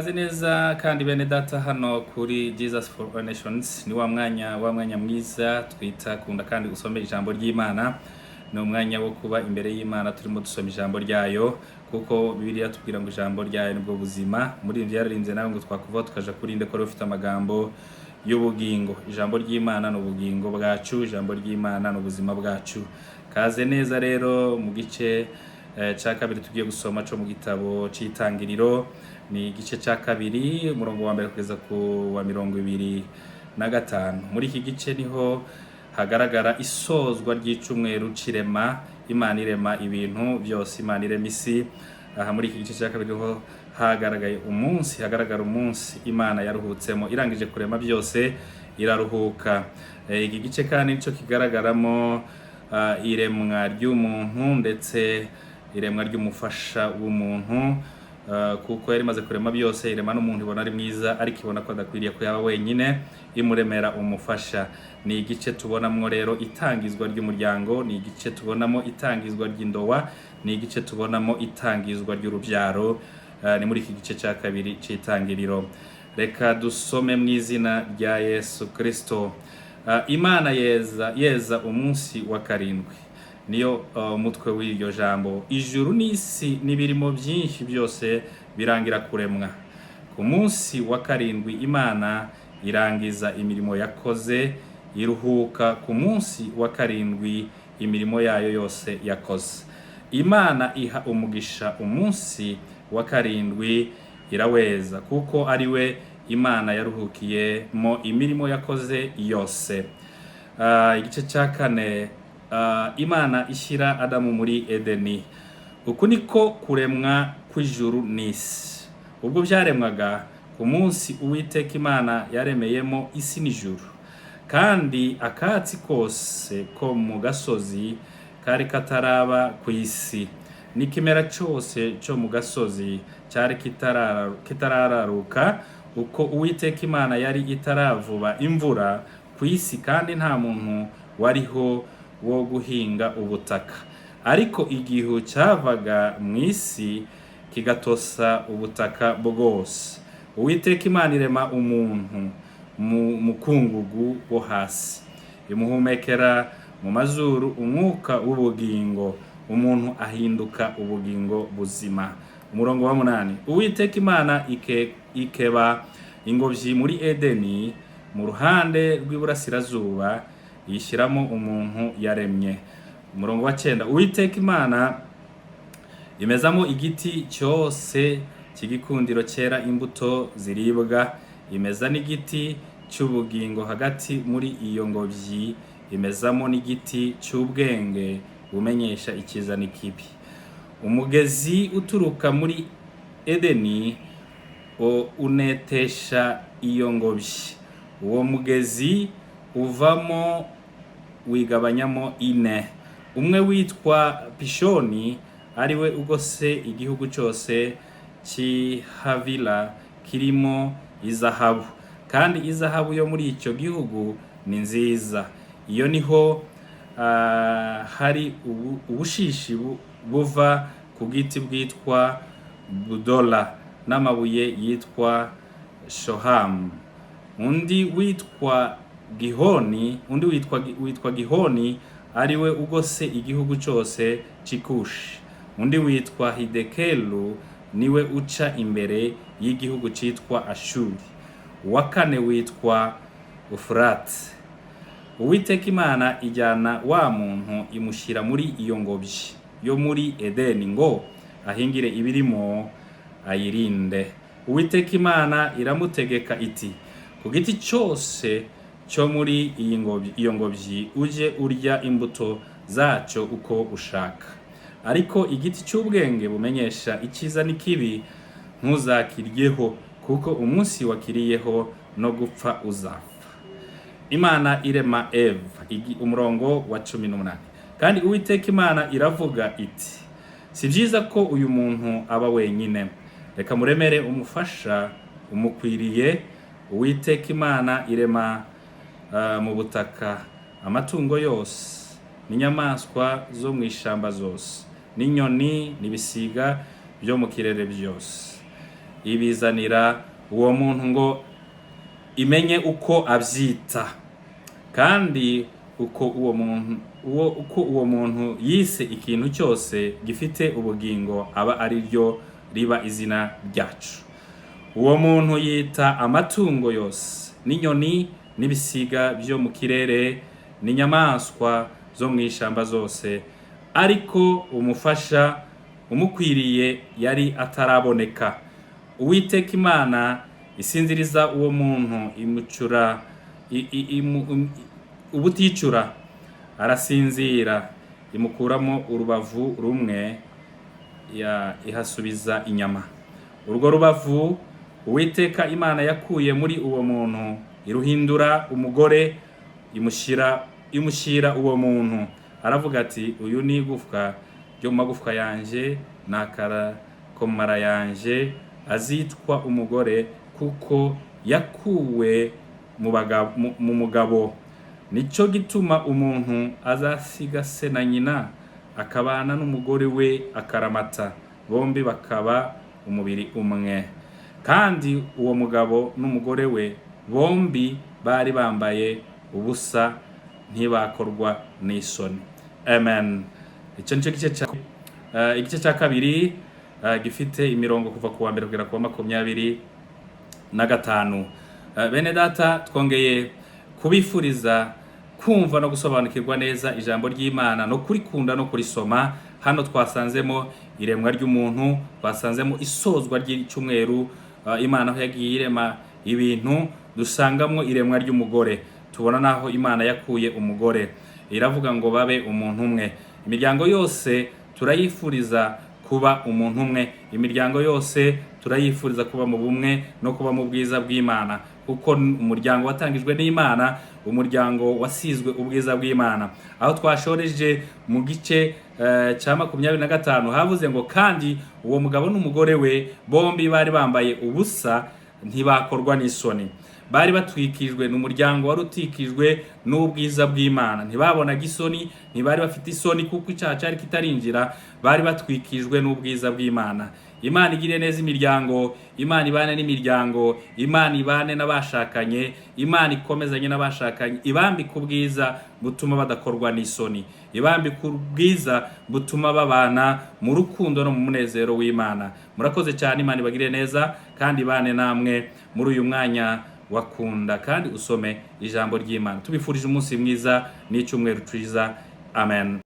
Kazi neza kandi bene data hano kuri Jesus for All Nations, ni wa mwanya mwiza twita kunda kandi usome ijambo ry'Imana. Ni umwanya wo kuba imbere y'Imana turimo dusoma ijambo ryayo, kuko Bibiliya tubwira ngo ijambo ryayo nibwo buzima. Muri ivyo yararinze nawe ngo twakuva tukaja kurinde ko rufite amagambo y'ubugingo. Ijambo ry'Imana no bugingo bwacu, ijambo ry'Imana no buzima bwacu. Kaze neza rero mu gice cha kabiri tugiye gusoma cyo mu gitabo c'Itangiriro. Ni igice cha kabiri umurongo wa mbere kugeza ku wa 25. Muri iki gice niho hagaragara isozwa ry'icumweru cirema. Imana irema ibintu byose, Imana irema isi. Aha muri iki gice cha kabiri ho hagaragara umunsi Imana yaruhutsemo, irangije kurema byose iraruhuka. Iki gice kandi nico kigaragaramo iremwa ry'umuntu ndetse iremwa ry'umufasha w'umuntu, kuko yari maze kurema byose irema n'umuntu ibona ari mwiza, ariko ibona ko adakwiriye ko yaba wenyine, imuremera umufasha. Ni igice tubonamwo rero itangizwa ry'umuryango, ni igice tubonamo itangizwa ry'indowa, ni igice tubonamo itangizwa ry'urubyaro. Ni muri iki gice cya kabiri c'Itangiriro. Reka dusome mu izina rya Yesu Kristo. Imana yeza umunsi wa karindwi, niyo umutwe w'iryo jambo. Ijuru n'isi n'ibirimo byinshi byose birangira kuremwa. Ku munsi wa karindwi Imana irangiza imirimo yakoze, iruhuka ku munsi wa karindwi imirimo yayo yose yakoze. Imana iha umugisha umunsi wa karindwi, iraweza kuko ari we Imana yaruhukiyemo imirimo yakoze yose. Igice cya kane, Imana ishyira Adamu muri Edeni. Uku niko kuremwa kw'ijuru n'isi. Ubwo byaremwaga ku munsi Uwiteka Imana yaremeyemo isi n'ijuru, kandi akatsi kose ko mu gasozi kari kataraba ku isi, n'ikimera cyose cyo mu gasozi cyari kitarararuka, uko Uwiteka Imana yari itaravuba imvura ku isi, kandi nta muntu wariho wo guhinga ubutaka. Ariko igihu cyavaga mu isi kigatosa ubutaka bwose. Uwiteka Imana irema umuntu mu mukungugu wo hasi, imuhumekera mu mazuru umwuka w'ubugingo, umuntu ahinduka ubugingo buzima. Umurongo wa 8. Uwiteka Imana ikeba ingobyi muri Edeni mu ruhande rw'iburasirazuba, yishyiramo umuntu yaremye. Umurongo wa 9. Uwiteka Imana imezamo igiti cyose cy'igikundiro cyera imbuto ziribwa, imeza n'igiti cy'ubugingo hagati muri iyo ngobyi, imezamo n'igiti cy'ubwenge bumenyesha icyiza n'ikibi. Umugezi uturuka muri Edeni unetesha iyo ngobyi. Uwo mugezi uvamo wigabanyamo 4. Umwe witwa Pishoni, ariwe ugose igihugu cyose cy'ihavila kirimo izahabu, kandi izahabu yo muri icyo gihugu ni nziza. Iyo niho hari ubushishi buva ku giti bwitwa budola n'amabuye yitwa shohamu. Undi witwa Gihoni, ariwe ugose igihugu cyose cy'Ikushi. Undi witwa Hidekelu, niwe uca imbere y'igihugu cyitwa Ashuri. Uwa 4 witwa Ufurate. Uwiteka Imana ijyana wa muntu imushyira muri iyo ngobyi yo muri Edeni ngo ahingire ibirimo ayirinde. Uwiteka Imana iramutegeka iti, ku giti cyose cyo muri iyo ngobyi uje urya imbuto zacyo uko ushaka, ariko igiti cy'ubwenge bumenyesha icyiza n'ikibi ntuzakiryeho, kuko umunsi wakiriyeho no gupfa uzapfa. Imana irema Eva. Umurongo wa 18. Kandi Uwiteka Imana iravuga iti, si byiza ko uyu muntu aba wenyine, reka muremere umufasha umukwiriye. Uwiteka Imana irema mu butaka amatungo yose n'inyamaswa zo mu ishamba zose, n'inyoni n'ibisiga byo mu kirere byose. ibizanira uwo muntu ngo imenye uko abyita, kandi uko uwo muntu yise ikintu cyose gifite ubugingo aba ari ryo riba izina ryacu. Uwo muntu yita amatungo yose n'inyoni n'ibisiga byo mu kirere n'inyamaswa zo mu ishamba zose, ariko umufasha umukwiriye yari ataraboneka. Uwiteka Imana isinziriza uwo muntu imucura ubuticura, arasinzira imukuramo urubavu rumwe ihasubiza inyama. Urwo rubavu Uwiteka Imana yakuye muri uwo muntu iruhindura umugore imushyira uwo muntu. Aravuga ati, uyu ni igufwa ryo mu magufwa yanjye n'akara ko mu mara yanjye, azitwa umugore kuko yakuwe mu mugabo. Nicyo gituma umuntu azasiga se na nyina akabana n'umugore we akaramata, bombi bakaba umubiri umwe. Kandi uwo mugabo n'umugore we bombi bari bambaye ubusa, ntibakorwa n'isoni. Amen. Icyo nicyo igice cya kabiri gifite imirongo kuva ku wa mbere kugera ku wa 25. Bene data, twongeye kubifuriza kumva no gusobanukirwa neza ijambo ry'Imana no kurikunda no kurisoma. Hano twasanzemo iremwa ry'umuntu, twasanzemo isozwa ry'icyumweru, Imana aho yagiye irema ibintu, dusangamo iremwa ry'umugore. Tubona naho Imana yakuye umugore, iravuga ngo babe umuntu umwe. Imiryango yose turayifuriza kuba umuntu umwe, imiryango yose turayifuriza kuba mu bumwe no kuba mu bwiza bw'Imana, kuko umuryango watangijwe n'Imana, umuryango wasizwe ubwiza bw'Imana. Aho twashoreje mu gice cya 25 havuze ngo, kandi uwo mugabo n'umugore we bombi bari bambaye ubusa, ntibakorwa n'isoni. Bari batwikijwe n'umuryango wari utikijwe n'ubwiza bw'Imana, ntibabonaga isoni, ntibari bafite isoni kuko icyaha cyari kitarinjira, bari batwikijwe n'ubwiza bw'Imana. Imana igire neza imiryango, Imana ibane n'imiryango, Imana ibane n'abashakanye, Imana ikomezanye n'abashakanye, ibambike ubwiza butuma badakorwa n'isoni, ibambike ubwiza butuma babana mu rukundo no mu munezero w'Imana. Murakoze cyane, Imana ibagire neza kandi ibane namwe muri uyu mwanya wakunda kandi usome ijambo ry'Imana. Tubifurije umunsi mwiza n'icyumweru cyiza. Amen.